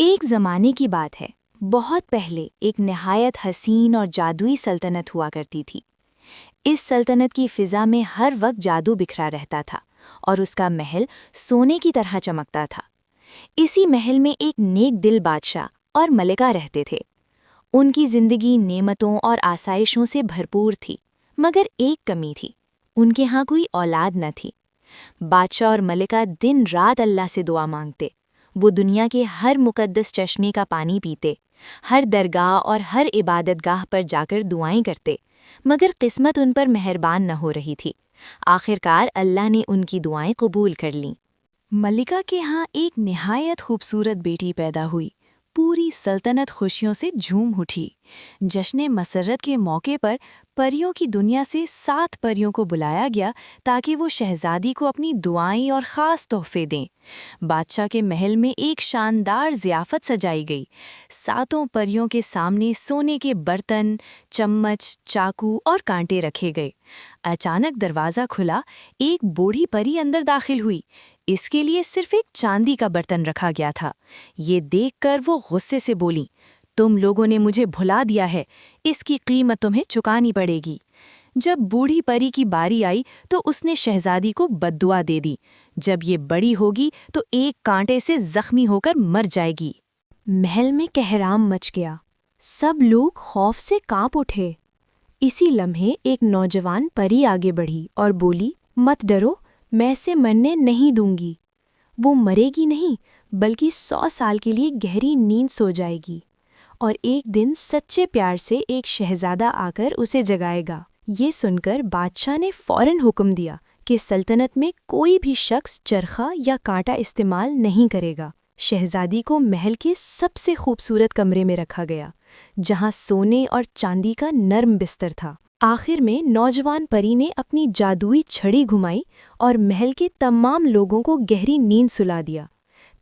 ایک زمانے کی بات ہے، بہت پہلے ایک نہایت حسین اور جادوئی سلطنت ہوا کرتی تھی۔ اس سلطنت کی فضا میں ہر وقت جادو بکھرا رہتا تھا اور اس کا محل سونے کی طرح چمکتا تھا۔ اسی محل میں ایک نیک دل بادشاہ اور ملکہ رہتے تھے۔ ان کی زندگی نعمتوں اور آسائشوں سے بھرپور تھی، مگر ایک کمی تھی، ان کے ہاں کوئی اولاد نہ تھی۔ بادشاہ اور ملکہ دن رات اللہ سے دعا مانگتے، وہ دنیا کے ہر مقدس چشمے کا پانی پیتے، ہر درگاہ اور ہر عبادت گاہ پر جا کر دعائیں کرتے، مگر قسمت ان پر مہربان نہ ہو رہی تھی۔ آخرکار اللہ نے ان کی دعائیں قبول کر لیں۔ ملکہ کے ہاں ایک نہایت خوبصورت بیٹی پیدا ہوئی۔ پوری سلطنت خوشیوں سے جھوم اٹھی۔ جشن مسرت کے موقع پر پریوں کی دنیا سے 7 پریوں کو بلایا گیا تاکہ وہ شہزادی کو اپنی دعائیں اور خاص تحفے دیں۔ بادشاہ کے محل میں ایک شاندار ضیافت سجائی گئی۔ 7 پریوں کے سامنے سونے کے برتن، چمچ، چاقو اور کانٹے رکھے گئے۔ اچانک دروازہ کھلا، ایک بوڑھی پری اندر داخل ہوئی۔ اس کے لیے صرف ایک چاندی کا برتن رکھا گیا تھا۔ یہ دیکھ کر وہ غصے سے بولی، تم لوگوں نے مجھے بھلا دیا ہے، اس کی قیمت تمہیں چکانی پڑے گی۔ جب بوڑھی پری کی باری آئی تو اس نے شہزادی کو بددعا دے دی، جب یہ بڑی ہوگی تو ایک کانٹے سے زخمی ہو کر مر جائے گی۔ محل میں کہرام مچ گیا، سب لوگ خوف سے کانپ اٹھے۔ اسی لمحے ایک نوجوان پری آگے بڑھی اور بولی، مت ڈرو، میں اسے مرنے نہیں دوں گی۔ وہ مرے گی نہیں، بلکہ 100 سال کے لیے گہری نیند سو جائے گی، اور ایک دن سچے پیار سے ایک شہزادہ آ کر اسے جگائے گا۔ یہ سن کر بادشاہ نے فوراً حکم دیا کہ سلطنت میں کوئی بھی شخص چرخہ یا کانٹا استعمال نہیں کرے گا۔ شہزادی کو محل کے سب سے خوبصورت کمرے میں رکھا گیا، جہاں سونے اور چاندی کا نرم بستر تھا۔ آخر میں نوجوان پری نے اپنی جادوئی چھڑی گھمائی اور محل کے تمام لوگوں کو گہری نیند سلا دیا،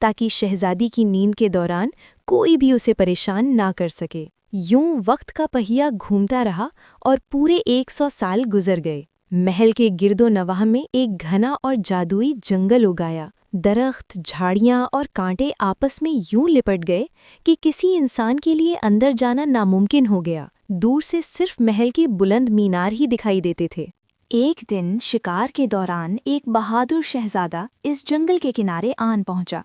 تاکہ شہزادی کی نیند کے دوران کوئی بھی اسے پریشان نہ کر سکے۔ یوں وقت کا پہیہ گھومتا رہا اور پورے 100 سال گزر گئے۔ محل کے گرد و نواح میں ایک گھنا اور جادوئی جنگل اگایا۔ درخت، جھاڑیاں اور کانٹے آپس میں یوں لپٹ گئے کہ کسی انسان کے لیے اندر جانا ناممکن ہو گیا۔ دور سے صرف محل کے بلند مینار ہی دکھائی دیتے تھے۔ ایک دن شکار کے دوران ایک بہادر شہزادہ اس جنگل کے کنارے آن پہنچا۔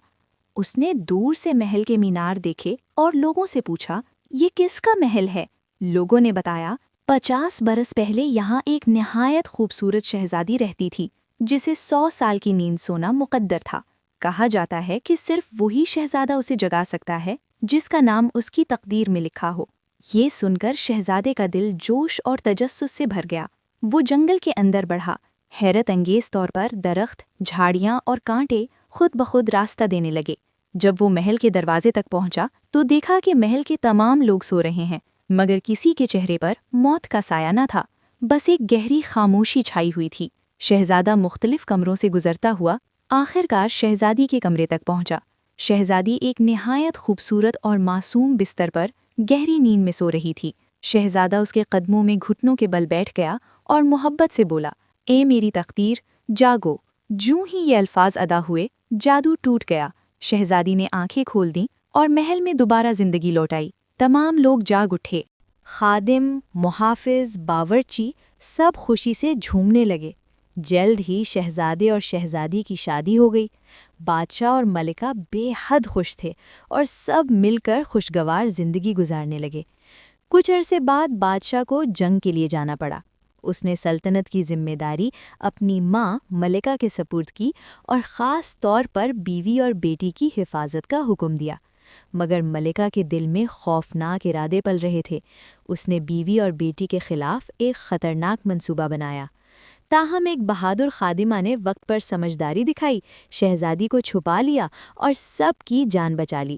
اس نے دور سے محل کے مینار دیکھے اور لوگوں سے پوچھا، یہ کس کا محل ہے؟ لوگوں نے بتایا، 50 برس پہلے یہاں ایک نہایت خوبصورت شہزادی رہتی تھی، جسے 100 سال کی نیند سونا مقدر تھا۔ کہا جاتا ہے کہ صرف وہی شہزادہ اسے جگا سکتا ہے جس کا نام اس کی تقدیر میں لکھا ہو۔ یہ سن کر شہزادے کا دل جوش اور تجسس سے بھر گیا۔ وہ جنگل کے اندر بڑھا۔ حیرت انگیز طور پر درخت، جھاڑیاں اور کانٹے خود بخود راستہ دینے لگے۔ جب وہ محل کے دروازے تک پہنچا تو دیکھا کہ محل کے تمام لوگ سو رہے ہیں، مگر کسی کے چہرے پر موت کا سایہ نہ تھا، بس ایک گہری خاموشی چھائی ہوئی تھی۔ شہزادہ مختلف کمروں سے گزرتا ہوا آخرکار شہزادی کے کمرے تک پہنچا۔ شہزادی ایک نہایت خوبصورت اور معصوم بستر پر گہری نیند میں سو رہی تھی۔ شہزادہ اس کے قدموں میں گھٹنوں کے بل بیٹھ گیا اور محبت سے بولا، اے میری تقدیر، جاگو۔ جوں ہی یہ الفاظ ادا ہوئے، جادو ٹوٹ گیا۔ شہزادی نے آنکھیں کھول دیں اور محل میں دوبارہ زندگی لوٹ آئی۔ تمام لوگ جاگ اٹھے۔ خادم، محافظ، باورچی سب خوشی سے جھومنے لگے۔ جلد ہی شہزادے اور شہزادی کی شادی ہو گئی۔ بادشاہ اور ملکہ بے حد خوش تھے اور سب مل کر خوشگوار زندگی گزارنے لگے۔ کچھ عرصے بعد بادشاہ کو جنگ کے لیے جانا پڑا۔ اس نے سلطنت کی ذمہ داری اپنی ماں ملکہ کے سپرد کی اور خاص طور پر بیوی اور بیٹی کی حفاظت کا حکم دیا، مگر ملکہ کے دل میں خوفناک ارادے پل رہے تھے۔ اس نے بیوی اور بیٹی کے خلاف ایک خطرناک منصوبہ بنایا۔ تاہم ایک بہادر خادمہ نے وقت پر سمجھداری دکھائی، شہزادی کو چھپا لیا اور سب کی جان بچا لی۔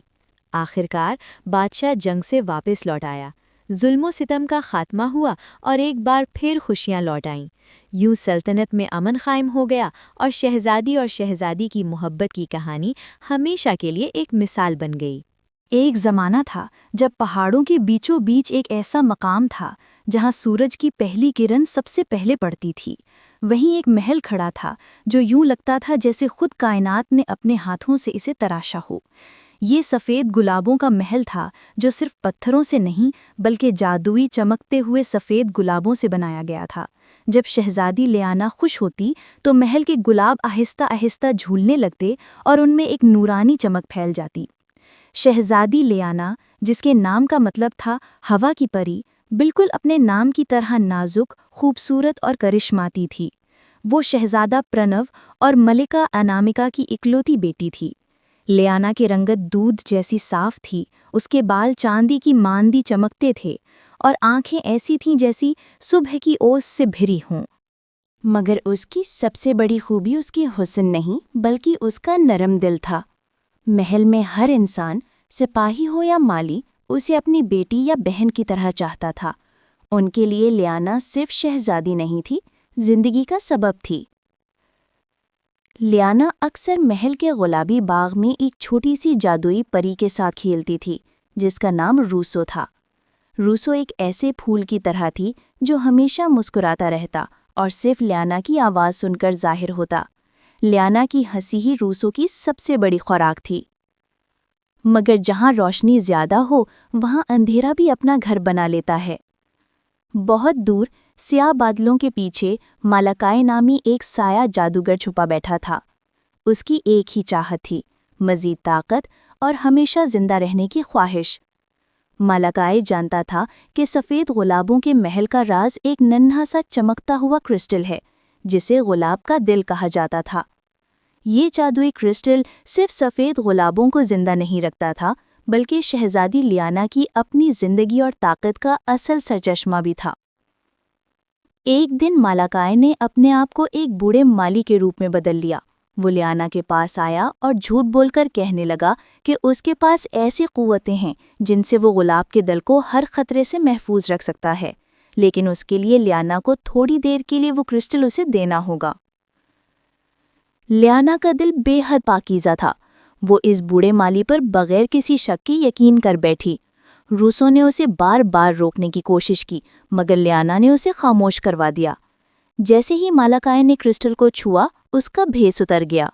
آخرکار بادشاہ جنگ سے واپس لوٹ آیا، ظلم و ستم کا خاتمہ ہوا اور ایک بار پھر خوشیاں لوٹ آئیں۔ یوں سلطنت میں امن قائم ہو گیا اور شہزادی اور شہزادی کی محبت کی کہانی ہمیشہ کے لیے ایک مثال بن گئی۔ ایک زمانہ تھا جب پہاڑوں کے بیچوں بیچ ایک ایسا مقام تھا جہاں سورج کی پہلی کرن سب سے پہلے پڑتی تھی۔ وہیں ایک محل کھڑا تھا جو یوں لگتا تھا جیسے خود کائنات نے اپنے ہاتھوں سے اسے تراشا ہو۔ یہ سفید گلابوں کا محل تھا جو صرف پتھروں سے نہیں بلکہ جادوئی چمکتے ہوئے سفید گلابوں سے بنایا گیا تھا۔ جب شہزادی لیانا خوش ہوتی تو محل کے گلاب آہستہ آہستہ جھولنے لگتے اور ان میں ایک نورانی چمک پھیل جاتی۔ شہزادی لیانا، جس کے نام کا مطلب تھا ہوا کی پری، بالکل اپنے نام کی طرح نازک، خوبصورت اور کرشماتی تھی۔ وہ شہزادہ پرنو اور ملکہ انامکا کی اکلوتی بیٹی تھی۔ لیانا کی رنگت دودھ جیسی صاف تھی، اس کے بال چاندی کی ماندی چمکتے تھے اور آنکھیں ایسی تھیں جیسی صبح کی اوس سے بھری ہوں۔ مگر اس کی سب سے بڑی خوبی اس کی حسن نہیں بلکہ اس کا نرم دل تھا۔ محل میں ہر انسان، سپاہی ہو یا مالی، اسے اپنی بیٹی یا بہن کی طرح چاہتا تھا۔ ان کے لیے لیانا صرف شہزادی نہیں تھی، زندگی کا سبب تھی۔ لیانا اکثر محل کے گلابی باغ میں ایک چھوٹی سی جادوئی پری کے ساتھ کھیلتی تھی جس کا نام روسو تھا۔ روسو ایک ایسے پھول کی طرح تھی جو ہمیشہ مسکراتا رہتا اور صرف لیانا کی آواز سن کر ظاہر ہوتا۔ لیانا کی ہنسی ہی روسو کی سب سے بڑی خوراک تھی۔ مگر جہاں روشنی زیادہ ہو وہاں اندھیرا بھی اپنا گھر بنا لیتا ہے۔ بہت دور سیاہ بادلوں کے پیچھے مالاکائی نامی ایک سایہ جادوگر چھپا بیٹھا تھا۔ اس کی ایک ہی چاہت تھی، مزید طاقت اور ہمیشہ زندہ رہنے کی خواہش۔ مالاکائی جانتا تھا کہ سفید گلابوں کے محل کا راز ایک ننھا سا چمکتا ہوا کرسٹل ہے جسے گلاب کا دل کہا جاتا تھا۔ یہ جادوئی کرسٹل صرف سفید گلابوں کو زندہ نہیں رکھتا تھا بلکہ شہزادی لیانا کی اپنی زندگی اور طاقت کا اصل سرچشمہ بھی تھا۔ ایک دن مالاکائی نے اپنے آپ کو ایک بوڑھے مالی کے روپ میں بدل لیا۔ وہ لیانا کے پاس آیا اور جھوٹ بول کر کہنے لگا کہ اس کے پاس ایسی قوتیں ہیں جن سے وہ گلاب کے دل کو ہر خطرے سے محفوظ رکھ سکتا ہے، لیکن اس کے لیے لیانا کو تھوڑی دیر کے لیے وہ کرسٹل اسے دینا ہوگا۔ لیانا کا دل بے حد پاکیزہ تھا۔ وہ اس بوڑھے مالی پر بغیر کسی شک کے یقین کر بیٹھی۔ روسو نے اسے بار بار روکنے کی کوشش کی مگر لیانا نے اسے خاموش کروا دیا۔ جیسے ہی مالاکائی نے کرسٹل کو چھوا، اس کا بھیس اتر گیا۔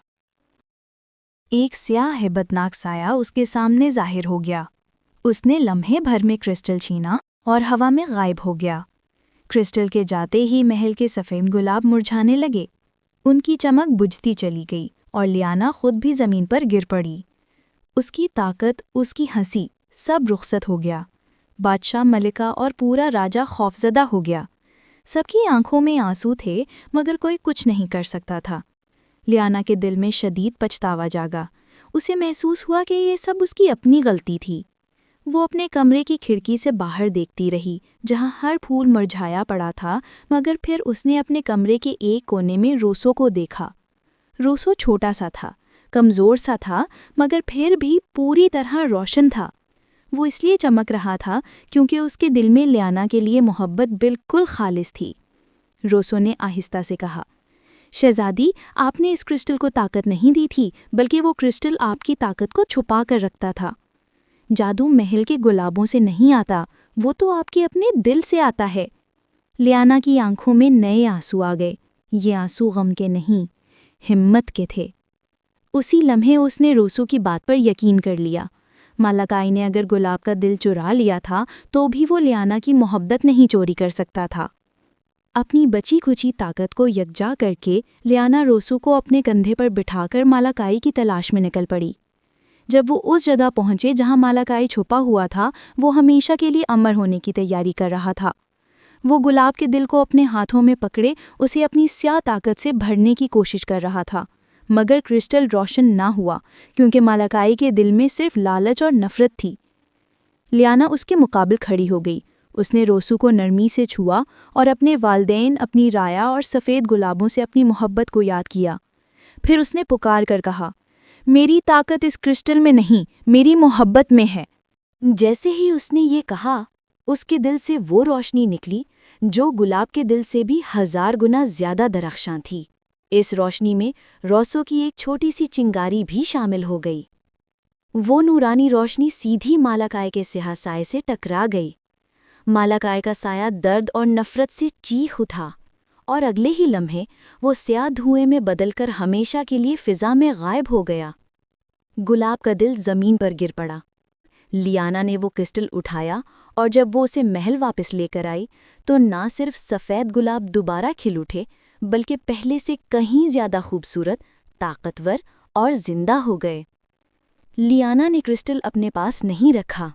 ایک سیاہ ہیبتناک سایہ اس کے سامنے ظاہر ہو گیا۔ اس نے لمحے بھر میں کرسٹل چھینا اور ہوا میں غائب ہو گیا۔ کرسٹل کے جاتے ہی محل کے سفید گلاب مرجھانے لگے۔ ان کی چمک بجھتی چلی گئی اور لیانا خود بھی زمین پر گر پڑی۔ اس کی طاقت، اس کی ہنسی، سب رخصت ہو گیا۔ بادشاہ، ملکہ اور پورا راجہ خوفزدہ ہو گیا۔ سب کی آنکھوں میں آنسو تھے مگر کوئی کچھ نہیں کر سکتا تھا۔ لیانا کے دل میں شدید پچھتاوا جاگا۔ اسے محسوس ہوا کہ یہ سب اس کی اپنی غلطی تھی۔ وہ اپنے کمرے کی کھڑکی سے باہر دیکھتی رہی جہاں ہر پھول مرجھایا پڑا تھا، مگر پھر اس نے اپنے کمرے کے ایک کونے میں روسو کو دیکھا۔ روسو چھوٹا سا تھا، کمزور سا تھا مگر پھر بھی پوری طرح روشن تھا۔ وہ اس لیے چمک رہا تھا کیونکہ اس کے دل میں لیانا کے لیے محبت بالکل خالص تھی۔ روسو نے آہستہ سے کہا، شہزادی، آپ نے اس کرسٹل کو طاقت نہیں دی تھی بلکہ وہ کرسٹل آپ کی طاقت کو چھپا کر رکھتا تھا۔ جادو محل کے گلابوں سے نہیں آتا، وہ تو آپ کے اپنے دل سے آتا ہے۔ لیانا کی آنکھوں میں نئے آنسو آ گئے۔ یہ آنسو غم کے نہیں، ہمت کے تھے۔ اسی لمحے اس نے روسو کی بات پر یقین کر لیا۔ مالاکائی نے اگر گلاب کا دل چرا لیا تھا تو بھی وہ لیانا کی محبت نہیں چوری کر سکتا تھا۔ اپنی بچی کھچی طاقت کو یکجا کر کے لیانا روسو کو اپنے کندھے پر بٹھا کر مالاکائی کی تلاش میں نکل پڑی۔ جب وہ اس جگہ پہنچے جہاں مالاکائی چھپا ہوا تھا، وہ ہمیشہ کے لیے امر ہونے کی تیاری کر رہا تھا۔ وہ گلاب کے دل کو اپنے ہاتھوں میں پکڑے اسے اپنی سیاہ طاقت سے بھرنے کی کوشش کر رہا تھا، مگر کرسٹل روشن نہ ہوا کیونکہ مالاکائی کے دل میں صرف لالچ اور نفرت تھی۔ لیانا اس کے مقابل کھڑی ہو گئی۔ اس نے روسو کو نرمی سے چھوا اور اپنے والدین، اپنی رایا اور سفید گلابوں سے اپنی محبت کو یاد کیا۔ پھر اس نے پکار کر کہا، میری طاقت اس کرسٹل میں نہیں، میری محبت میں ہے۔ جیسے ہی اس نے یہ کہا، اس کے دل سے وہ روشنی نکلی جو گلاب کے دل سے بھی 1000 گنا زیادہ درخشاں تھی۔ اس روشنی میں روسو کی ایک چھوٹی سی چنگاری بھی شامل ہو گئی۔ وہ نورانی روشنی سیدھی مالاکائی کے سیاہ سائے سے ٹکرا گئی۔ مالاکائی کا سایہ درد اور نفرت سے چیخ اٹھا اور اگلے ہی لمحے وہ سیاہ دھوئیں میں بدل کر ہمیشہ کے لیے فضا میں غائب ہو گیا۔ گلاب کا دل زمین پر گر پڑا۔ لیانا نے وہ کرسٹل اٹھایا اور جب وہ اسے محل واپس لے کر آئی تو نہ صرف سفید گلاب دوبارہ کھل اٹھے بلکہ پہلے سے کہیں زیادہ خوبصورت، طاقتور اور زندہ ہو گئے۔ لیانا نے کرسٹل اپنے پاس نہیں رکھا۔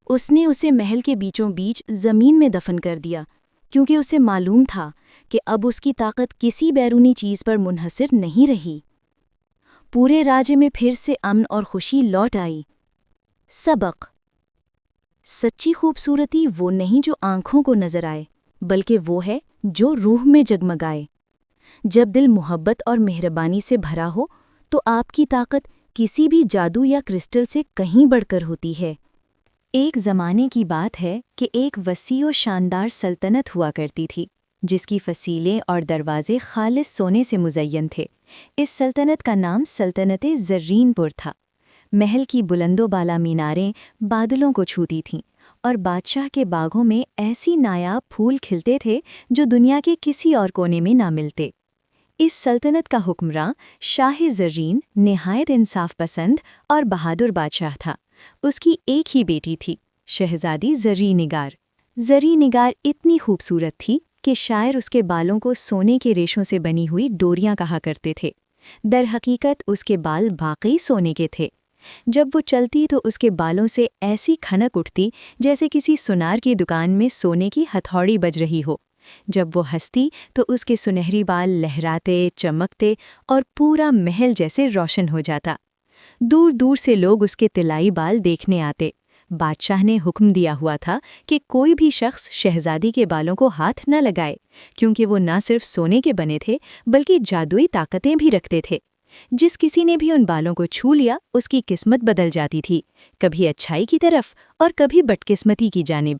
اس نے اسے محل کے بیچوں بیچ زمین میں دفن کر دیا، کیونکہ اسے معلوم تھا کہ اب اس کی طاقت کسی بیرونی چیز پر منحصر نہیں رہی۔ پورے راجے میں پھر سے امن اور خوشی لوٹ آئی۔ سبق: سچی خوبصورتی وہ نہیں جو آنکھوں کو نظر آئے، بلکہ وہ ہے جو روح میں جگمگائے۔ جب دل محبت اور مہربانی سے بھرا ہو تو آپ کی طاقت کسی بھی جادو یا کرسٹل سے کہیں بڑھ کر ہوتی ہے۔ ایک زمانے کی بات ہے کہ ایک وسیع و شاندار سلطنت ہوا کرتی تھی، جس کی فصیلیں اور دروازے خالص سونے سے مزین تھے۔ اس سلطنت کا نام سلطنت زرین پور تھا۔ محل کی بلند و بالا میناریں بادلوں کو چھوتی تھیں، اور بادشاہ کے باغوں میں ایسی نایاب پھول کھلتے تھے جو دنیا کے کسی اور کونے میں نہ ملتے۔ اس سلطنت کا حکمراں شاہ زرین نہایت انصاف پسند اور بہادر بادشاہ تھا۔ اس کی ایک ہی بیٹی تھی، شہزادی زری نگار۔ زری نگار اتنی خوبصورت تھی کہ شاعر اس کے بالوں کو سونے کے ریشوں سے بنی ہوئی ڈوریاں کہا کرتے تھے۔ در حقیقت اس کے بال واقعی سونے کے تھے۔ جب وہ چلتی تو اس کے بالوں سے ایسی کھنک اٹھتی جیسے کسی سونار کی دکان میں سونے کی ہتھوڑی بج رہی ہو۔ جب وہ ہنستی تو اس کے سنہری بال لہراتے، چمکتے اور پورا محل جیسے روشن ہو جاتا۔ دور دور سے لوگ اس کے طلائی بال دیکھنے آتے۔ بادشاہ نے حکم دیا ہوا تھا کہ کوئی بھی شخص شہزادی کے بالوں کو ہاتھ نہ لگائے، کیونکہ وہ نہ صرف سونے کے بنے تھے بلکہ جادوئی طاقتیں بھی رکھتے تھے۔ جس کسی نے بھی ان بالوں کو چھو لیا اس کی قسمت بدل جاتی تھی، کبھی اچھائی کی طرف اور کبھی بدقسمتی کی جانب۔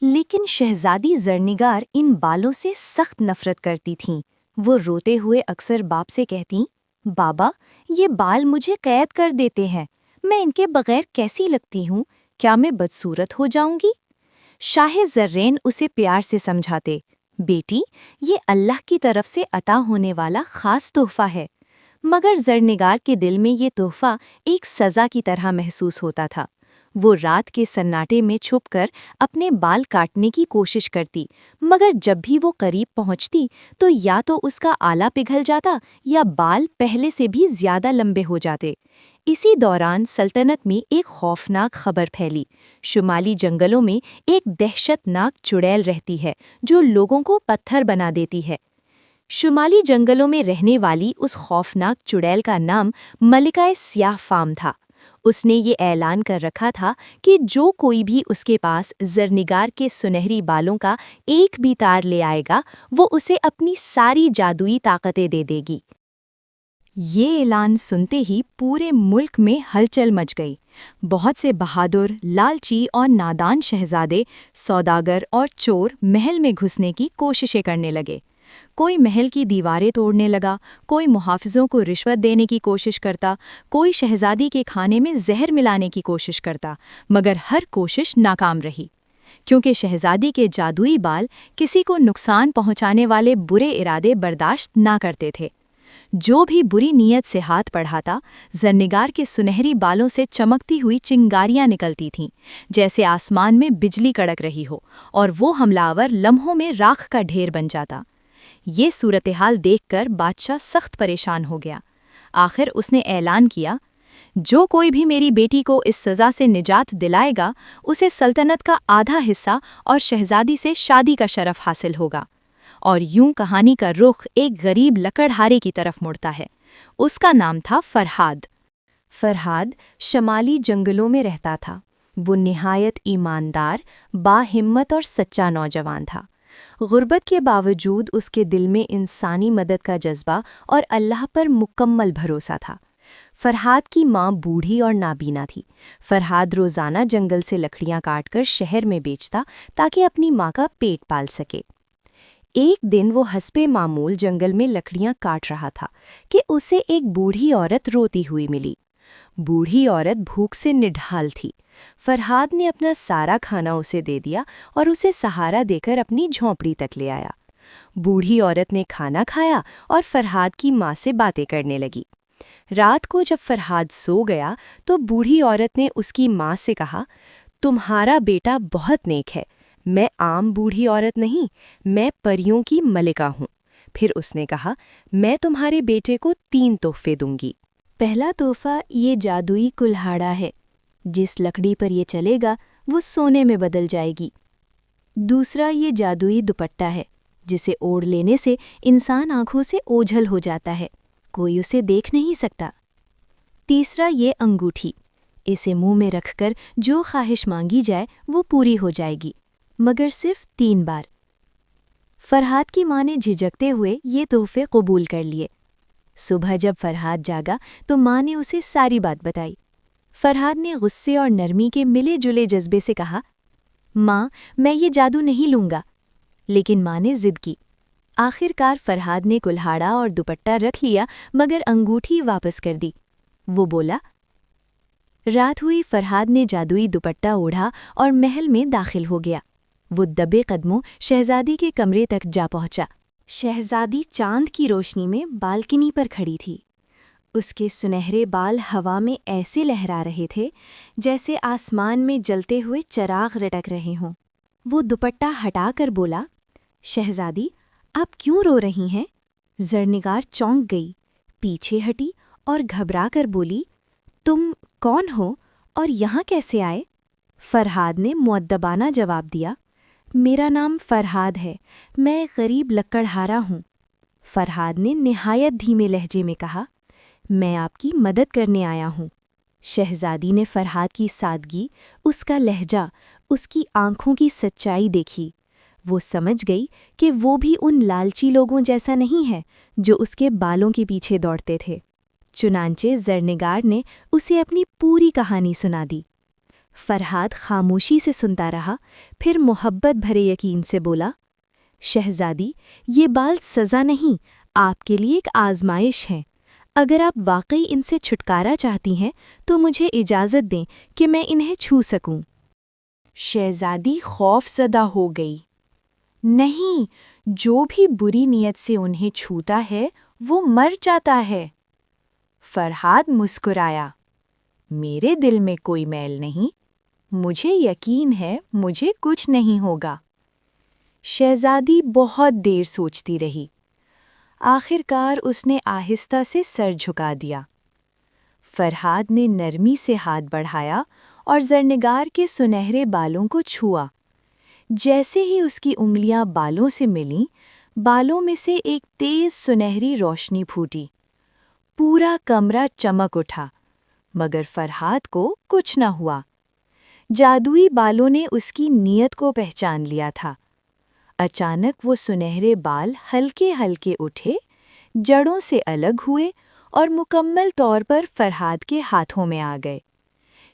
لیکن شہزادی زرنگار ان بالوں سے سخت نفرت کرتی تھیں۔ وہ روتے ہوئے اکثر باپ سے کہتیں، بابا، یہ بال مجھے قید کر دیتے ہیں، میں ان کے بغیر کیسی لگتی ہوں؟ کیا میں بدصورت ہو جاؤں گی؟ شاہ زرین اسے پیار سے سمجھاتے، بیٹی، یہ اللہ کی طرف سے عطا ہونے والا خاص تحفہ ہے۔ مگر زرنگار کے دل میں یہ تحفہ ایک سزا کی طرح محسوس ہوتا تھا۔ وہ رات کے سناٹے میں چھپ کر اپنے بال کاٹنے کی کوشش کرتی، مگر جب بھی وہ قریب پہنچتی تو یا تو اس کا آلہ پگھل جاتا یا بال پہلے سے بھی زیادہ لمبے ہو جاتے۔ اسی دوران سلطنت میں ایک خوفناک خبر پھیلی۔ شمالی جنگلوں میں ایک دہشت ناک چڑیل رہتی ہے جو لوگوں کو پتھر بنا دیتی ہے۔ شمالی جنگلوں میں رہنے والی اس خوفناک چڑیل کا نام ملکہ سیاہ فام تھا۔ اس نے یہ اعلان کر رکھا تھا کہ جو کوئی بھی اس کے پاس زرنگار کے سنہری بالوں کا ایک بھی تار لے آئے گا وہ اسے اپنی ساری جادوئی طاقتیں دے دے گی۔ یہ اعلان سنتے ہی پورے ملک میں ہلچل مچ گئی۔ بہت سے بہادر، لالچی اور نادان شہزادے، سوداگر اور چور محل میں گھسنے کی کوششیں کرنے لگے۔ کوئی محل کی دیواریں توڑنے لگا، کوئی محافظوں کو رشوت دینے کی کوشش کرتا، کوئی شہزادی کے کھانے میں زہر ملانے کی کوشش کرتا، مگر ہر کوشش ناکام رہی، کیونکہ شہزادی کے جادوئی بال کسی کو نقصان پہنچانے والے برے ارادے برداشت نہ کرتے تھے۔ جو بھی بری نیت سے ہاتھ بڑھاتا، زرنگار کے سنہری بالوں سے چمکتی ہوئی چنگاریاں نکلتی تھیں، جیسے آسمان میں بجلی کڑک رہی ہو، اور وہ حملہ آور لمحوں میں راکھ کا ڈھیر بن جاتا۔ یہ صورتحال دیکھ کر بادشاہ سخت پریشان ہو گیا۔ آخر اس نے اعلان کیا، جو کوئی بھی میری بیٹی کو اس سزا سے نجات دلائے گا اسے سلطنت کا آدھا حصہ اور شہزادی سے شادی کا شرف حاصل ہوگا۔ اور یوں کہانی کا رخ ایک غریب لکڑہارے کی طرف مڑتا ہے۔ اس کا نام تھا فرہاد۔ فرہاد شمالی جنگلوں میں رہتا تھا۔ وہ نہایت ایماندار، باہمت اور سچا نوجوان تھا۔ غربت کے باوجود اس کے دل میں انسانی مدد کا جذبہ اور اللہ پر مکمل بھروسہ تھا۔ فرہاد کی ماں بوڑھی اور نابینا تھی۔ فرہاد روزانہ جنگل سے لکڑیاں کاٹ کر شہر میں بیچتا تاکہ اپنی ماں کا پیٹ پال سکے۔ ایک دن وہ حسب معمول جنگل میں لکڑیاں کاٹ رہا تھا کہ اسے ایک بوڑھی عورت روتی ہوئی ملی۔ بوڑھی عورت بھوک سے نڈھال تھی۔ فرہاد نے اپنا سارا کھانا اسے دے دیا اور اسے سہارا دے کر اپنی جھونپڑی تک لے آیا۔ بوڑھی عورت نے کھانا کھایا اور فرہاد کی ماں سے باتیں کرنے لگی۔ رات کو جب فرحاد سو گیا تو بوڑھی عورت نے اس کی ماں سے کہا، تمہارا بیٹا بہت نیک ہے، میں عام بوڑھی عورت نہیں، میں پریوں کی ملکہ ہوں۔ پھر اس نے کہا، میں تمہارے بیٹے کو 3 تحفے دوں گی۔ پہلا تحفہ یہ جادوئی کلہاڑا ہے، جس لکڑی پر یہ چلے گا وہ سونے میں بدل جائے گی۔ دوسرا یہ جادوئی دوپٹہ ہے، جسے اوڑھ لینے سے انسان آنکھوں سے اوجھل ہو جاتا ہے، کوئی اسے دیکھ نہیں سکتا۔ تیسرا یہ انگوٹھی، اسے منہ میں رکھ کر جو خواہش مانگی جائے وہ پوری ہو جائے گی، مگر صرف 3 بار۔ فرحاد کی ماں نے جھجکتے ہوئے یہ تحفے قبول کر لیے۔ صبح جب فرحاد جاگا تو ماں نے اسے ساری بات بتائی۔ فرحاد نے غصے اور نرمی کے ملے جلے جذبے سے کہا، ماں میں یہ جادو نہیں لوں گا، لیکن ماں نے ضد کی۔ آخر کار فرحاد نے کلہاڑا اور دوپٹہ رکھ لیا مگر انگوٹھی واپس کر دی۔ وہ بولا، رات ہوئی فرحاد نے جادوئی دوپٹہ اوڑھا اور محل میں داخل ہو گیا۔ وہ دبے قدموں شہزادی کے کمرے تک جا پہنچا۔ شہزادی چاند کی روشنی میں بالکنی پر کھڑی تھی۔ اس کے سنہرے بال ہوا میں ایسے لہرا رہے تھے جیسے آسمان میں جلتے ہوئے چراغ رٹک رہے ہوں۔ وہ دوپٹہ ہٹا کر بولا، شہزادی آپ کیوں رو رہی ہیں؟ زرنگار چونک گئی، پیچھے ہٹی اور گھبرا کر بولی، تم کون ہو اور یہاں کیسے آئے؟ فرحاد نے مؤدبانہ جواب دیا، میرا نام فرحاد ہے، میں غریب لکڑہارا ہوں۔ فرحاد نے نہایت دھیمے لہجے میں کہا، میں آپ کی مدد کرنے آیا ہوں۔ شہزادی نے فرحاد کی سادگی، اس کا لہجہ، اس کی آنکھوں کی سچائی دیکھی۔ وہ سمجھ گئی کہ وہ بھی ان لالچی لوگوں جیسا نہیں ہے جو اس کے بالوں کے پیچھے دوڑتے تھے۔ چنانچہ زرنگار نے اسے اپنی پوری کہانی سنا دی۔ فرحاد خاموشی سے سنتا رہا، پھر محبت بھرے یقین سے بولا، شہزادی یہ بال سزا نہیں، آپ کے لیے ایک آزمائش ہے۔ اگر آپ واقعی ان سے چھٹکارا چاہتی ہیں تو مجھے اجازت دیں کہ میں انہیں چھو سکوں۔ شہزادی خوف زدہ ہو گئی۔ نہیں، جو بھی بری نیت سے انہیں چھوتا ہے وہ مر جاتا ہے۔ فرحاد مسکرایا، میرے دل میں کوئی میل نہیں، مجھے یقین ہے مجھے کچھ نہیں ہوگا۔ شہزادی بہت دیر سوچتی رہی۔ آخر کار اس نے آہستہ سے سر جھکا دیا۔ فرحاد نے نرمی سے ہاتھ بڑھایا اور زرنگار کے سنہرے بالوں کو چھوا۔ جیسے ہی اس کی انگلیاں بالوں سے ملیں، بالوں میں سے ایک تیز سنہری روشنی پھوٹی۔ پورا کمرہ چمک اٹھا، مگر فرحاد کو کچھ نہ ہوا۔ جادوئی بالوں نے اس کی نیت کو پہچان لیا تھا۔ اچانک وہ سنہرے بال ہلکے ہلکے اٹھے، جڑوں سے الگ ہوئے اور مکمل طور پر فرحاد کے ہاتھوں میں آ گئے۔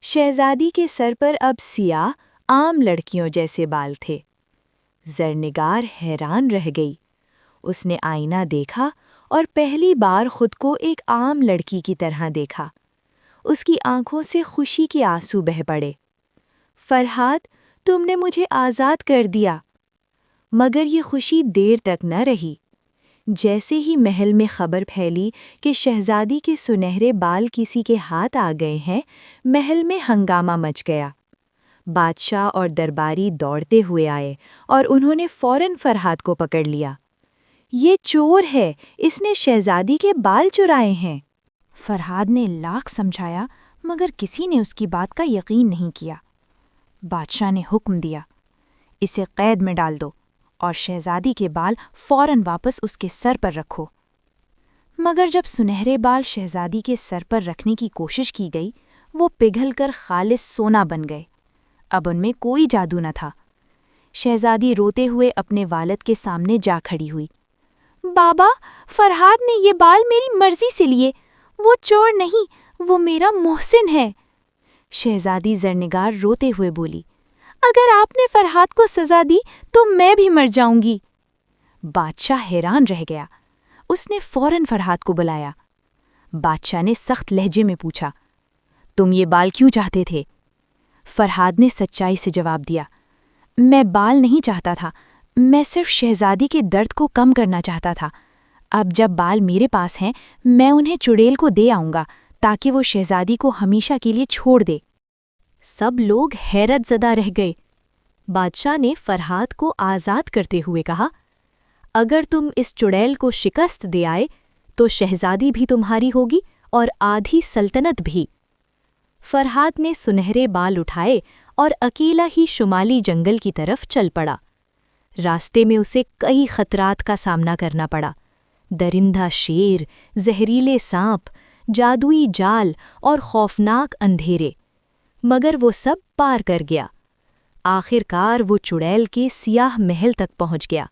شہزادی کے سر پر اب سیاہ، عام لڑکیوں جیسے بال تھے۔ زرنگار حیران رہ گئی۔ اس نے آئینہ دیکھا اور پہلی بار خود کو ایک عام لڑکی کی طرح دیکھا۔ اس کی آنکھوں سے خوشی کے آنسو بہہ پڑے۔ فرحاد، تم نے مجھے آزاد کر دیا۔ مگر یہ خوشی دیر تک نہ رہی۔ جیسے ہی محل میں خبر پھیلی کہ شہزادی کے سنہرے بال کسی کے ہاتھ آ گئے ہیں، محل میں ہنگامہ مچ گیا۔ بادشاہ اور درباری دوڑتے ہوئے آئے اور انہوں نے فوراً فرحاد کو پکڑ لیا۔ یہ چور ہے، اس نے شہزادی کے بال چرائے ہیں۔ فرحاد نے لاکھ سمجھایا مگر کسی نے اس کی بات کا یقین نہیں کیا۔ بادشاہ نے حکم دیا، اسے قید میں ڈال دو اور شہزادی کے بال فوراً واپس اس کے سر پر رکھو۔ مگر جب سنہرے بال شہزادی کے سر پر رکھنے کی کوشش کی گئی، وہ پگھل کر خالص سونا بن گئے۔ اب ان میں کوئی جادو نہ تھا۔ شہزادی روتے ہوئے اپنے والد کے سامنے جا کھڑی ہوئی۔ بابا، فرحاد نے یہ بال میری مرضی سے لیے، وہ چور نہیں، وہ میرا محسن ہے۔ شہزادی زرنگار روتے ہوئے بولی، اگر آپ نے فرحاد کو سزا دی تو میں بھی مر جاؤں گی۔ بادشاہ حیران رہ گیا۔ اس نے فوراً فرحاد کو بلایا۔ بادشاہ نے سخت لہجے میں پوچھا، تم یہ بال کیوں چاہتے تھے؟ فرحاد نے سچائی سے جواب دیا، میں بال نہیں چاہتا تھا، میں صرف شہزادی کے درد کو کم کرنا چاہتا تھا۔ اب جب بال میرے پاس ہیں میں انہیں چڑیل کو دے آؤں گا تاکہ وہ شہزادی کو ہمیشہ کے لیے چھوڑ دے۔ سب لوگ حیرت زدہ رہ گئے۔ بادشاہ نے فرہاد کو آزاد کرتے ہوئے کہا، اگر تم اس چڑیل کو شکست دے آئے تو شہزادی بھی تمہاری ہوگی اور آدھی سلطنت بھی۔ فرہاد نے سنہرے بال اٹھائے اور اکیلا ہی شمالی جنگل کی طرف چل پڑا۔ راستے میں اسے کئی خطرات کا سامنا کرنا پڑا، درندہ شیر، زہریلے سانپ، جادوئی جال اور خوفناک اندھیرے، مگر وہ سب پار کر گیا۔ آخر کار وہ چڑیل کے سیاہ محل تک پہنچ گیا۔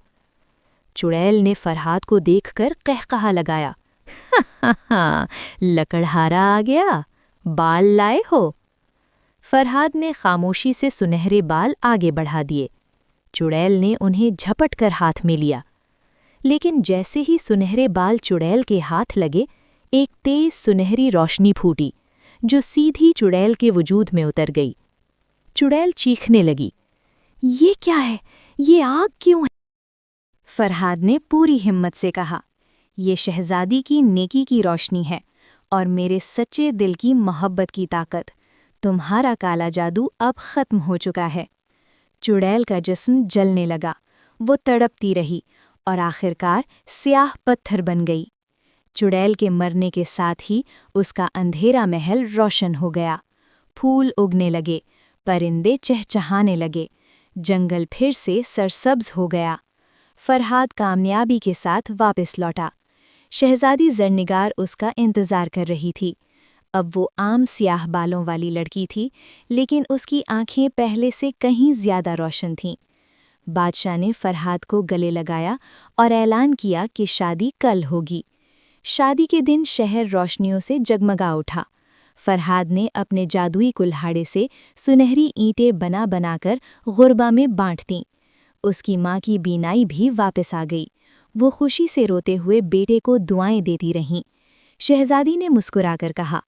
چڑیل نے فرہاد کو دیکھ کر قہقہا لگایا، لکڑہارا آ گیا، بال لائے ہو؟ فرہاد نے خاموشی سے سنہرے بال آگے بڑھا دیے۔ چڑیل نے انہیں جھپٹ کر ہاتھ میں لیا، لیکن جیسے ہی سنہرے بال چڑیل کے ہاتھ لگے، ایک تیز سنہری روشنی پھوٹی جو سیدھی چڑیل کے وجود میں اتر گئی۔ چڑیل چیخنے لگی، یہ کیا ہے؟ یہ آگ کیوں ہے؟ فرہاد نے پوری ہمت سے کہا، یہ شہزادی کی نیکی کی روشنی ہے اور میرے سچے دل کی محبت کی طاقت۔ تمہارا کالا جادو اب ختم ہو چکا ہے۔ چڑیل کا جسم جلنے لگا، وہ تڑپتی رہی اور آخرکار سیاہ پتھر بن گئی۔ چڑیل کے مرنے کے ساتھ ہی اس کا اندھیرا محل روشن ہو گیا، پھول اگنے لگے، پرندے چہچہانے لگے، جنگل پھر سے سرسبز ہو گیا۔ فرہاد کامیابی کے ساتھ واپس لوٹا۔ شہزادی زرنگار اس کا انتظار کر رہی تھی۔ اب وہ عام سیاہ بالوں والی لڑکی تھی، لیکن اس کی آنکھیں پہلے سے کہیں زیادہ روشن تھیں۔ بادشاہ نے فرہاد کو گلے لگایا اور اعلان کیا کہ شادی کل ہوگی۔ شادی کے دن شہر روشنیوں سے جگمگا اٹھا۔ فرہاد نے اپنے جادوئی کلہاڑے سے سنہری اینٹیں بنا بنا کر غربا میں بانٹ دیں۔ اس کی ماں کی بینائی بھی واپس آ گئی۔ وہ خوشی سے روتے ہوئے بیٹے کو دعائیں دیتی رہیں۔ شہزادی نے مسکرا کر کہا،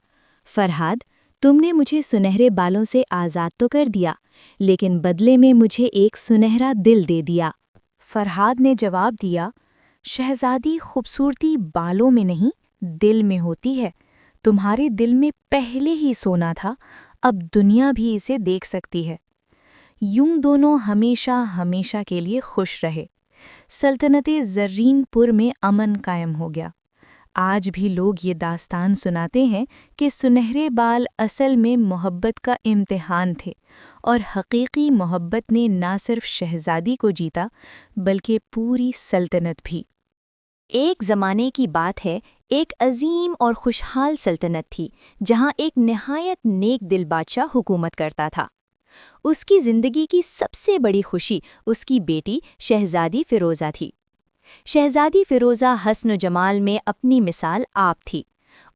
فرہاد، تم نے مجھے سنہرے بالوں سے آزاد تو کر دیا، لیکن بدلے میں مجھے ایک سنہرا دل دے دیا۔ فرہاد نے جواب دیا، شہزادی، خوبصورتی بالوں میں نہیں، دل میں ہوتی ہے۔ تمہارے دل میں پہلے ہی سونا تھا، اب دنیا بھی اسے دیکھ سکتی ہے۔ یوں دونوں ہمیشہ ہمیشہ کے لیے خوش رہے۔ سلطنت زرین پور میں امن قائم ہو گیا۔ آج بھی لوگ یہ داستان سناتے ہیں کہ سنہرے بال اصل میں محبت کا امتحان تھے، اور حقیقی محبت نے نہ صرف شہزادی کو جیتا بلکہ پوری سلطنت بھی۔ ایک زمانے کی بات ہے، ایک عظیم اور خوشحال سلطنت تھی جہاں ایک نہایت نیک دل بادشاہ حکومت کرتا تھا۔ اس کی زندگی کی سب سے بڑی خوشی اس کی بیٹی شہزادی فیروزہ تھی۔ شہزادی فیروزہ حسن و جمال میں اپنی مثال آپ تھی۔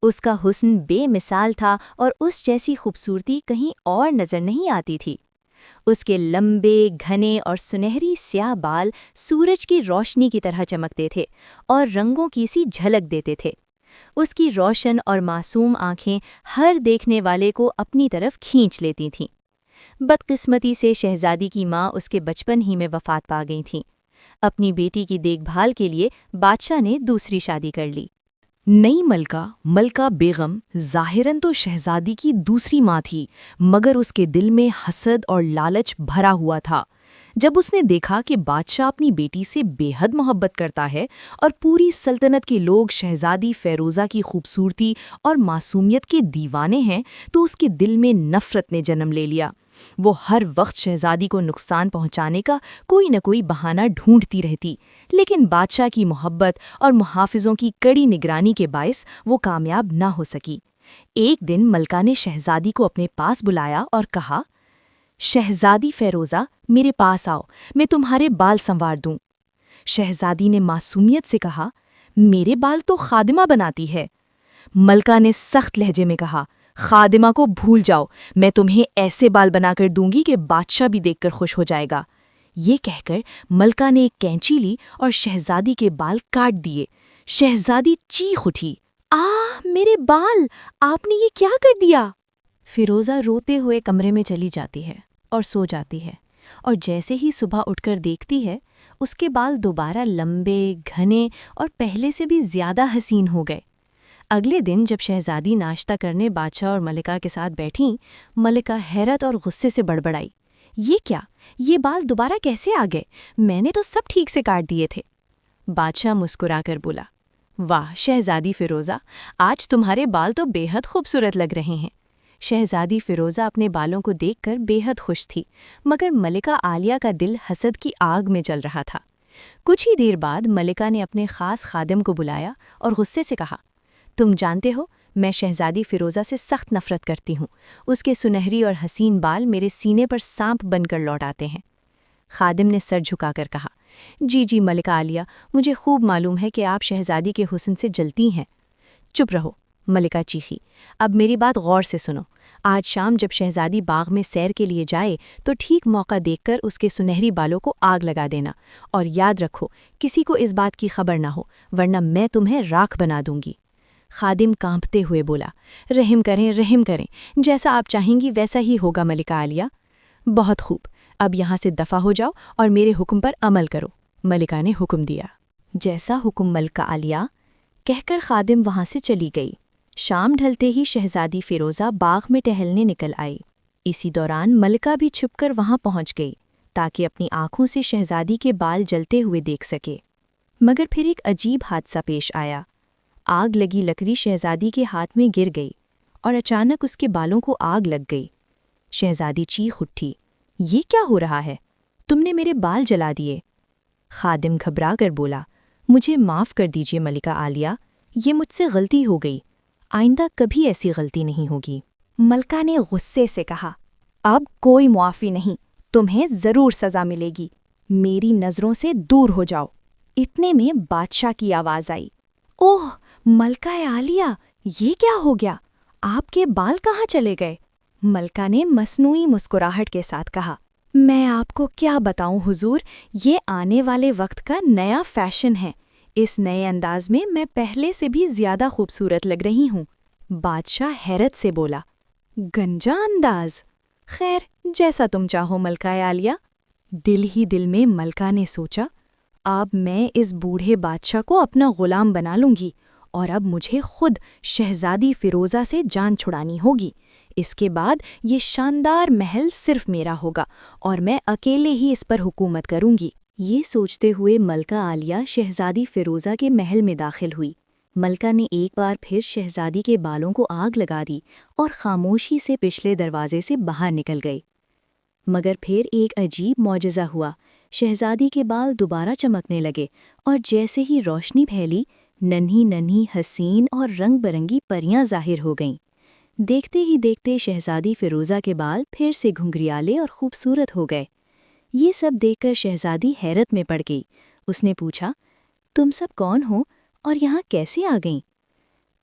اس کا حسن بے مثال تھا اور اس جیسی خوبصورتی کہیں اور نظر نہیں آتی تھی۔ اس کے لمبے، گھنے اور سنہری سیاہ بال سورج کی روشنی کی طرح چمکتے تھے اور رنگوں کی سی جھلک دیتے تھے۔ اس کی روشن اور معصوم آنکھیں ہر دیکھنے والے کو اپنی طرف کھینچ لیتی تھیں۔ بدقسمتی سے شہزادی کی ماں اس کے بچپن ہی میں وفات پا گئی تھیں۔ اپنی بیٹی کی دیکھ بھال کے لیے بادشاہ نے دوسری شادی کر لی۔ نئی ملکہ بیگم ظاہراً تو شہزادی کی دوسری ماں تھی، مگر اس کے دل میں حسد اور لالچ بھرا ہوا تھا۔ جب اس نے دیکھا کہ بادشاہ اپنی بیٹی سے بے حد محبت کرتا ہے اور پوری سلطنت کے لوگ شہزادی فیروزہ کی خوبصورتی اور معصومیت کے دیوانے ہیں، تو اس کے دل میں نفرت نے جنم لے لیا۔ وہ ہر وقت شہزادی کو نقصان پہنچانے کا کوئی نہ کوئی بہانہ ڈھونڈتی رہتی، لیکن بادشاہ کی محبت اور محافظوں کی کڑی نگرانی کے باعث وہ کامیاب نہ ہو سکی۔ ایک دن ملکہ نے شہزادی کو اپنے پاس بلایا اور کہا، شہزادی فیروزہ، میرے پاس آؤ، میں تمہارے بال سنوار دوں۔ شہزادی نے معصومیت سے کہا، میرے بال تو خادمہ بناتی ہے۔ ملکہ نے سخت لہجے میں کہا، خادمہ کو بھول جاؤ، میں تمہیں ایسے بال بنا کر دوں گی کہ بادشاہ بھی دیکھ کر خوش ہو جائے گا۔ یہ کہہ کر ملکہ نے ایک کینچی لی اور شہزادی کے بال کاٹ دیے۔ شہزادی چیخ اٹھی، میرے بال! آپ نے یہ کیا کر دیا؟ فیروزہ روتے ہوئے کمرے میں چلی جاتی ہے اور سو جاتی ہے۔ اور جیسے ہی صبح اٹھ کر دیکھتی ہے اس کے بال دوبارہ لمبے، گھنے اور پہلے سے بھی زیادہ حسین ہو گئے۔ اگلے دن جب شہزادی ناشتہ کرنے بادشاہ اور ملکہ کے ساتھ بیٹھیں، ملکہ حیرت اور غصے سے بڑبڑائی، یہ کیا؟ یہ بال دوبارہ کیسے آ گئے؟ میں نے تو سب ٹھیک سے کاٹ دیے تھے۔ بادشاہ مسکرا کر بولا، واہ شہزادی فیروزہ، آج تمہارے بال تو بے حد خوبصورت لگ رہے ہیں۔ شہزادی فیروزہ اپنے بالوں کو دیکھ کر بے حد خوش تھی، مگر ملکہ عالیہ کا دل حسد کی آگ میں جل رہا تھا۔ کچھ ہی دیر بعد ملکہ نے اپنے خاص خادم کو بلایا اور غصے سے کہا، تم جانتے ہو میں شہزادی فیروزہ سے سخت نفرت کرتی ہوں۔ اس کے سنہری اور حسین بال میرے سینے پر سانپ بن کر لوٹ آتے ہیں۔ خادم نے سر جھکا کر کہا، جی ملکہ عالیہ، مجھے خوب معلوم ہے کہ آپ شہزادی کے حسن سے جلتی ہیں۔ چپ رہو، ملکہ چیخی، اب میری بات غور سے سنو۔ آج شام جب شہزادی باغ میں سیر کے لیے جائے تو ٹھیک موقع دیکھ کر اس کے سنہری بالوں کو آگ لگا دینا، اور یاد رکھو کسی کو اس بات کی خبر نہ ہو، ورنہ میں تمہیں راکھ بنا دوں گی۔ خادم کانپتے ہوئے بولا، رحم کریں، جیسا آپ چاہیں گی ویسا ہی ہوگا ملکہ عالیہ۔ بہت خوب، اب یہاں سے دفع ہو جاؤ اور میرے حکم پر عمل کرو، ملکہ نے حکم دیا۔ جیسا حکم ملکہ عالیہ، کہہ کر خادم وہاں سے چلی گئی۔ شام ڈھلتے ہی شہزادی فیروزہ باغ میں ٹہلنے نکل آئی۔ اسی دوران ملکہ بھی چھپ کر وہاں پہنچ گئی تاکہ اپنی آنکھوں سے شہزادی کے بال جلتے ہوئے دیکھ سکے۔ مگر پھر ایک عجیب حادثہ پیش آیا۔ آگ لگی لکڑی شہزادی کے ہاتھ میں گر گئی اور اچانک اس کے بالوں کو آگ لگ گئی۔ شہزادی چیخ اٹھی، یہ کیا ہو رہا ہے؟ تم نے میرے بال جلا دیے۔ خادم گھبرا کر بولا، مجھے معاف کر دیجیے ملکہ عالیہ، یہ مجھ سے غلطی ہو گئی، آئندہ کبھی ایسی غلطی نہیں ہوگی۔ ملکہ نے غصے سے کہا، اب کوئی معافی نہیں، تمہیں ضرور سزا ملے گی، میری نظروں سے دور ہو جاؤ۔ اتنے میں بادشاہ کی آواز آئی، اوہ ملکہ عالیہ، یہ کیا ہو گیا؟ آپ کے بال کہاں چلے گئے؟ ملکہ نے مصنوعی مسکراہٹ کے ساتھ کہا، میں آپ کو کیا بتاؤں حضور، یہ آنے والے وقت کا نیا فیشن ہے، اس نئے انداز میں پہلے سے بھی زیادہ خوبصورت لگ رہی ہوں۔ بادشاہ حیرت سے بولا، گنجا انداز؟ خیر جیسا تم چاہو ملکہ عالیہ۔ دل ہی دل میں ملکہ نے سوچا، اب میں اس بوڑھے بادشاہ کو اپنا غلام بنا لوں گی، اور اب مجھے خود شہزادی فیروزہ سے جان چھڑانی ہوگی۔ اس کے بعد یہ شاندار محل صرف میرا ہوگا اور میں اکیلے ہی اس پر حکومت کروں گی۔ یہ سوچتے ہوئے ملکہ عالیہ شہزادی فیروزہ کے محل میں داخل ہوئی۔ ملکہ نے ایک بار پھر شہزادی کے بالوں کو آگ لگا دی اور خاموشی سے پچھلے دروازے سے باہر نکل گئی۔ مگر پھر ایک عجیب معجزہ ہوا، شہزادی کے بال دوبارہ چمکنے لگے اور جیسے ہی روشنی پھیلی، ننھی حسین اور رنگ برنگی پریاں ظاہر ہو گئیں۔ دیکھتے ہی دیکھتے شہزادی فیروزہ کے بال پھر سے گھنگریالے اور خوبصورت ہو گئے۔ یہ سب دیکھ کر شہزادی حیرت میں پڑ گئی۔ اس نے پوچھا، تم سب کون ہو اور یہاں کیسے آ گئیں؟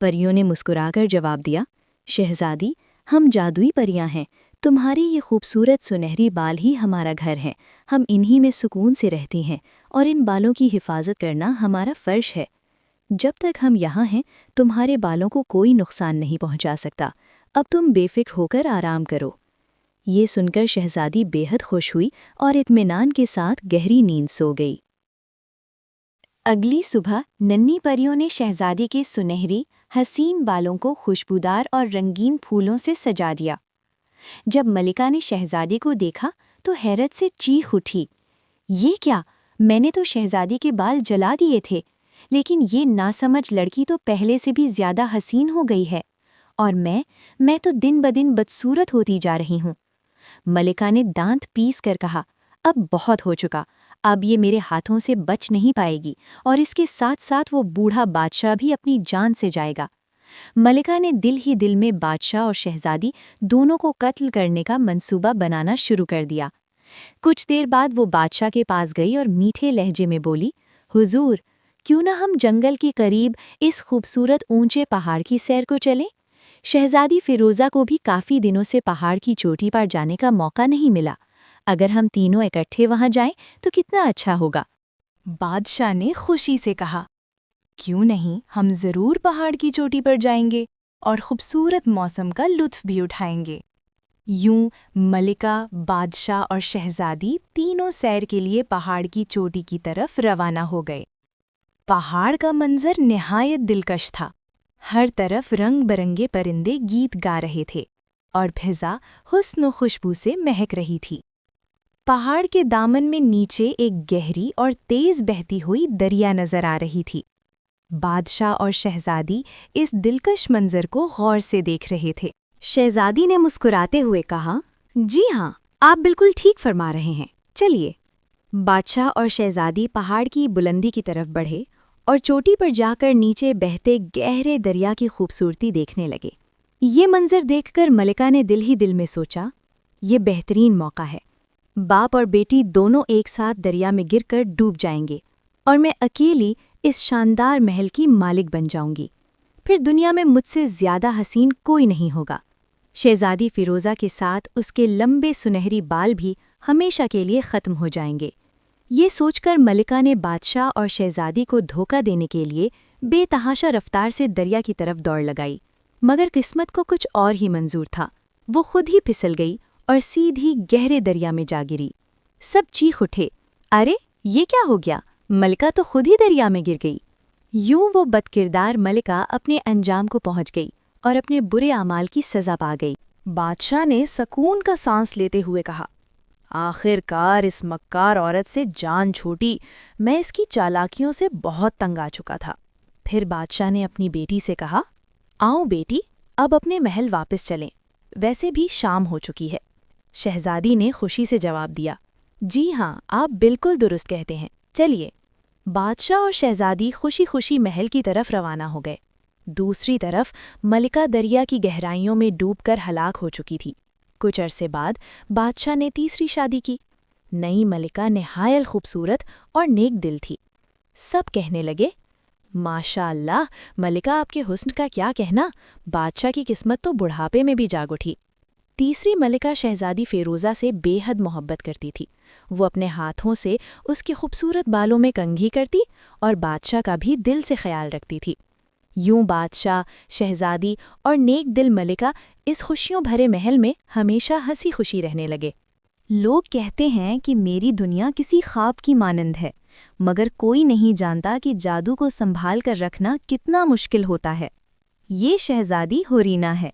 پریوں نے مسکرا کر جواب دیا، شہزادی، ہم جادوئی پریاں ہیں، تمہارے یہ خوبصورت سنہری بال ہی ہمارا گھر ہیں، ہم انہی میں سکون سے رہتی ہیں اور ان بالوں کی حفاظت کرنا ہمارا فرض ہے۔ جب تک ہم یہاں ہیں تمہارے بالوں کو کوئی نقصان نہیں پہنچا سکتا، اب تم بے فکر ہو کر آرام کرو۔ یہ سن کر شہزادی بے حد خوش ہوئی اور اطمینان کے ساتھ گہری نیند سو گئی۔ اگلی صبح ننھی پریوں نے شہزادی کے سنہری حسین بالوں کو خوشبودار اور رنگین پھولوں سے سجا دیا۔ جب ملکہ نے شہزادی کو دیکھا تو حیرت سے چیخ اٹھی، یہ کیا؟ میں نے تو شہزادی کے بال جلا دیے تھے، لیکن یہ ناسمجھ لڑکی تو پہلے سے بھی زیادہ حسین ہو گئی ہے، اور میں تو دن بدن بدصورت ہوتی جا رہی ہوں۔ ملکہ نے دانت پیس کر کہا، اب بہت ہو چکا، اب یہ میرے ہاتھوں سے بچ نہیں پائے گی، اور اس کے ساتھ ساتھ وہ بوڑھا بادشاہ بھی اپنی جان سے جائے گا۔ ملکہ نے دل ہی دل میں بادشاہ اور شہزادی دونوں کو قتل کرنے کا منصوبہ بنانا شروع کر دیا۔ کچھ دیر بعد وہ بادشاہ کے پاس گئی اور میٹھے لہجے میں بولی، حضور، کیوں نہ ہم جنگل کے قریب اس خوبصورت اونچے پہاڑ کی سیر کو چلیں؟ شہزادی فیروزہ کو بھی کافی دنوں سے پہاڑ کی چوٹی پر جانے کا موقع نہیں ملا، اگر ہم تینوں اکٹھے وہاں جائیں تو کتنا اچھا ہوگا۔ بادشاہ نے خوشی سے کہا، کیوں نہیں، ہم ضرور پہاڑ کی چوٹی پر جائیں گے اور خوبصورت موسم کا لطف بھی اٹھائیں گے۔ یوں ملکہ، بادشاہ اور شہزادی تینوں سیر کے لیے پہاڑ کی چوٹی کی طرف روانہ ہو گئے۔ پہاڑ کا منظر نہایت دلکش تھا۔ ہر طرف رنگ برنگے پرندے گیت گا رہے تھے اور فضا حسن و خوشبو سے مہک رہی تھی۔ پہاڑ کے دامن میں نیچے ایک گہری اور تیز بہتی ہوئی دریا نظر آ رہی تھی۔ بادشاہ اور شہزادی اس دلکش منظر کو غور سے دیکھ رہے تھے۔ شہزادی نے مسکراتے ہوئے کہا، جی ہاں، آپ بالکل ٹھیک فرما رہے ہیں، چلیے۔ بادشاہ اور شہزادی پہاڑ کی بلندی کی طرف بڑھے اور چوٹی پر جا کر نیچے بہتے گہرے دریا کی خوبصورتی دیکھنے لگے۔ یہ منظر دیکھ کر ملکہ نے دل ہی دل میں سوچا، یہ بہترین موقع ہے۔ باپ اور بیٹی دونوں ایک ساتھ دریا میں گر کر ڈوب جائیں گے اور میں اکیلی اس شاندار محل کی مالک بن جاؤں گی۔ پھر دنیا میں مجھ سے زیادہ حسین کوئی نہیں ہوگا۔ شہزادی فیروزہ کے ساتھ اس کے لمبے سنہری بال بھی ہمیشہ کے لیے ختم ہو جائیں گے۔ یہ سوچ کر ملکہ نے بادشاہ اور شہزادی کو دھوکہ دینے کے لیے بے تحاشا رفتار سے دریا کی طرف دوڑ لگائی، مگر قسمت کو کچھ اور ہی منظور تھا۔ وہ خود ہی پھسل گئی اور سیدھی گہرے دریا میں جا گری۔ سب چیخ اٹھے، ارے یہ کیا ہو گیا؟ ملکہ تو خود ہی دریا میں گر گئی۔ یوں وہ بدکردار ملکہ اپنے انجام کو پہنچ گئی اور اپنے برے اعمال کی سزا پا گئی۔ بادشاہ نے سکون کا سانس لیتے ہوئے کہا، آخر کار اس مکار عورت سے جان چھوٹی، میں اس کی چالاکیوں سے بہت تنگ آ چکا تھا۔ پھر بادشاہ نے اپنی بیٹی سے کہا، آؤ بیٹی، اب اپنے محل واپس چلیں، ویسے بھی شام ہو چکی ہے۔ شہزادی نے خوشی سے جواب دیا، جی ہاں، آپ بالکل درست کہتے ہیں، چلیے۔ بادشاہ اور شہزادی خوشی خوشی محل کی طرف روانہ ہو گئے۔ دوسری طرف ملکہ دریا کی گہرائیوں میں ڈوب کر ہلاک ہو چکی تھی۔ کچھ عرصے بعد بادشاہ نے تیسری شادی کی۔ نئی ملکہ نہایت خوبصورت اور نیک دل تھی۔ سب کہنے لگے، ماشاء اللہ، ملکہ آپ کے حسن کا کیا کہنا، بادشاہ کی قسمت تو بڑھاپے میں بھی جاگ اٹھی۔ تیسری ملکہ شہزادی فیروزہ سے بے حد محبت کرتی تھی۔ وہ اپنے ہاتھوں سے اس کے خوبصورت بالوں میں کنگھی کرتی اور بادشاہ کا بھی دل سے خیال رکھتی تھی۔ یوں بادشاہ، شہزادی اور نیک دل ملکہ اس خوشیوں بھرے محل میں ہمیشہ ہنسی خوشی رہنے لگے۔ لوگ کہتے ہیں کہ میری دنیا کسی خواب کی مانند ہے، مگر کوئی نہیں جانتا کہ جادو کو سنبھال کر رکھنا کتنا مشکل ہوتا ہے۔ یہ شہزادی ہورینا ہے،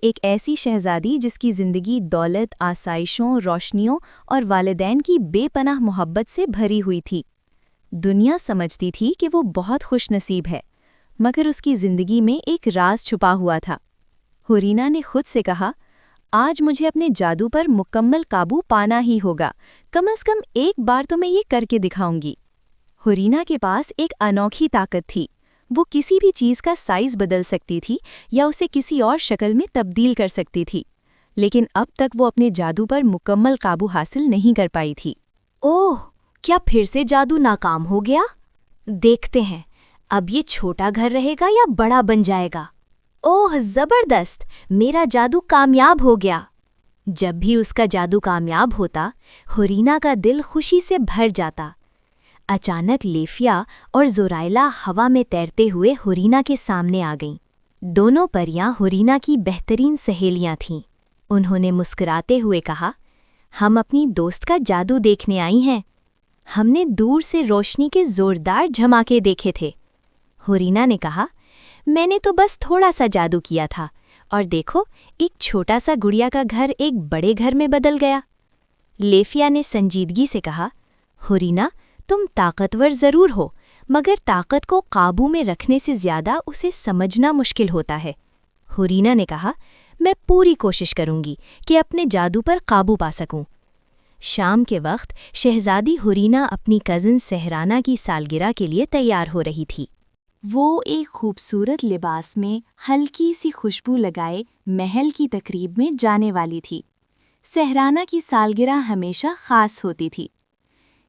ایک ایسی شہزادی جس کی زندگی دولت، آسائشوں، روشنیوں اور والدین کی بے پناہ محبت سے بھری ہوئی تھی۔ دنیا سمجھتی تھی کہ وہ بہت خوش نصیب ہے، مگر اس کی زندگی میں ایک راز چھپا ہوا تھا۔ ہورینا نے خود سے کہا، آج مجھے اپنے جادو پر مکمل قابو پانا ہی ہوگا، کم از کم ایک بار تو میں یہ کر کے دکھاؤں گی۔ ہورینا کے پاس ایک انوکھی طاقت تھی، وہ کسی بھی چیز کا سائز بدل سکتی تھی یا اسے کسی اور شکل میں تبدیل کر سکتی تھی، لیکن اب تک وہ اپنے جادو پر مکمل قابو حاصل نہیں کر پائی تھی۔ اوہ، کیا پھر سے جادو ناکام ہو گیا؟ دیکھتے ہیں اب یہ چھوٹا گھر رہے گا یا بڑا بن جائے گا۔ اوہ زبردست، میرا جادو کامیاب ہو گیا۔ جب بھی اس کا جادو کامیاب ہوتا، ہورینا کا دل خوشی سے بھر جاتا۔ اچانک لیفیا اور زورائلا ہوا میں تیرتے ہوئے ہورینا کے سامنے آ گئیں۔ دونوں پریاں ہورینا کی بہترین سہیلیاں تھیں۔ انہوں نے مسکراتے ہوئے کہا، ہم اپنی دوست کا جادو دیکھنے آئی ہیں۔ ہم نے دور سے روشنی کے زوردار جھماکے دیکھے تھے۔ ہورینا نے کہا، میں نے تو بس تھوڑا سا جادو کیا تھا، اور دیکھو ایک چھوٹا سا گڑیا کا گھر ایک بڑے گھر میں بدل گیا۔ لیفیا نے سنجیدگی سے کہا، ہورینا، تم طاقتور ضرور ہو، مگر طاقت کو قابو میں رکھنے سے زیادہ اسے سمجھنا مشکل ہوتا ہے۔ ہورینا نے کہا، میں پوری کوشش کروں گی کہ اپنے جادو پر قابو پا سکوں۔ شام کے وقت شہزادی ہورینا اپنی کزن سہرانہ کی سالگرہ کے لیے تیار ہو رہی تھی۔ وہ ایک خوبصورت لباس میں ہلکی سی خوشبو لگائے محل کی تقریب میں جانے والی تھی۔ سہرانہ کی سالگرہ ہمیشہ خاص ہوتی تھی۔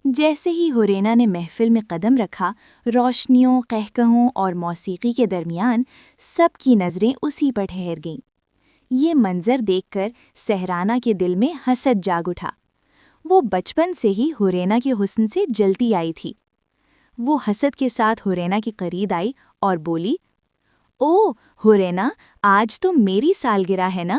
جیسے ہی ہورینا نے محفل میں قدم رکھا، روشنیوں، قہقہوں اور موسیقی کے درمیان سب کی نظریں اسی پر ٹھہر گئیں۔ یہ منظر دیکھ کر سہرانہ کے دل میں حسد جاگ اٹھا۔ وہ بچپن سے ہی ہورینا کے حسن سے جلتی آئی تھی۔ وہ حسد کے ساتھ ہورینا کے قریب آئی اور بولی، او ہورینا، آج تو میری سالگرہ ہے نا؟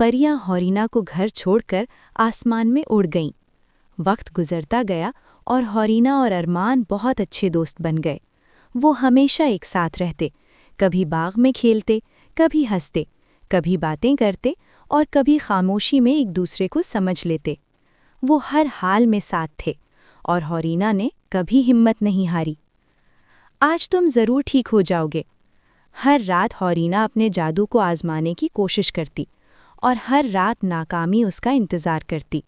پریاں ہورینا کو گھر چھوڑ کر آسمان میں اڑ گئیں۔ وقت گزرتا گیا اور ہورینا اور ارمان بہت اچھے دوست بن گئے۔ وہ ہمیشہ ایک ساتھ رہتے، کبھی باغ میں کھیلتے، کبھی ہنستے، کبھی باتیں کرتے اور کبھی خاموشی میں ایک دوسرے کو سمجھ لیتے۔ وہ ہر حال میں ساتھ تھے اور ہورینا نے کبھی ہمت نہیں ہاری۔ آج تم ضرور ٹھیک ہو جاؤ گے۔ ہر رات ہورینا اپنے جادو کو آزمانے کی کوشش کرتی اور ہر رات ناکامی اس کا انتظار کرتی۔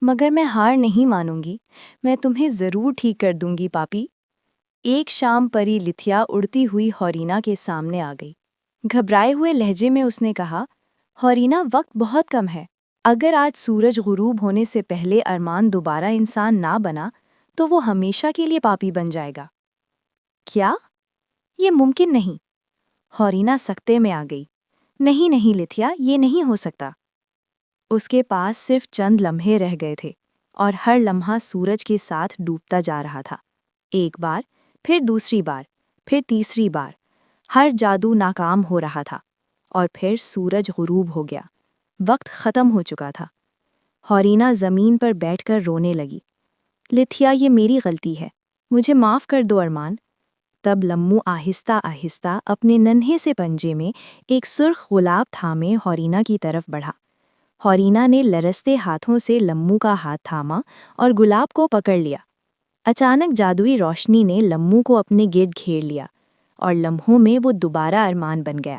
مگر میں ہار نہیں مانوں گی، میں تمہیں ضرور ٹھیک کر دوں گی پاپی۔ ایک شام پری لتھیا اڑتی ہوئی ہورینا کے سامنے آ گئی۔ گھبرائے ہوئے لہجے میں اس نے کہا، ہورینا وقت بہت کم ہے۔ اگر آج سورج غروب ہونے سے پہلے ارمان دوبارہ انسان نہ بنا تو وہ ہمیشہ کے لیے پاپی بن جائے گا۔ کیا؟ یہ ممکن نہیں۔ ہورینا سکتے میں آ گئی۔ نہیں لتھیا، یہ نہیں ہو سکتا۔ اس کے پاس صرف چند لمحے رہ گئے تھے اور ہر لمحہ سورج کے ساتھ ڈوبتا جا رہا تھا۔ ایک بار، پھر دوسری بار، پھر تیسری بار، ہر جادو ناکام ہو رہا تھا اور پھر سورج غروب ہو گیا۔ وقت ختم ہو چکا تھا۔ ہورینا زمین پر بیٹھ کر رونے لگی۔ لتھیا، یہ میری غلطی ہے، مجھے معاف کر دو ارمان۔ تب لمو آہستہ آہستہ اپنے ننھے سے پنجے میں ایک سرخ گلاب تھامے ہورینا کی طرف بڑھا۔ ہورینا نے لرزتے ہاتھوں سے لمو کا ہاتھ تھاما اور گلاب کو پکڑ لیا۔ اچانک جادوئی روشنی نے لمو کو اپنے گرد گھیر لیا اور لمحوں میں وہ دوبارہ ارمان بن گیا۔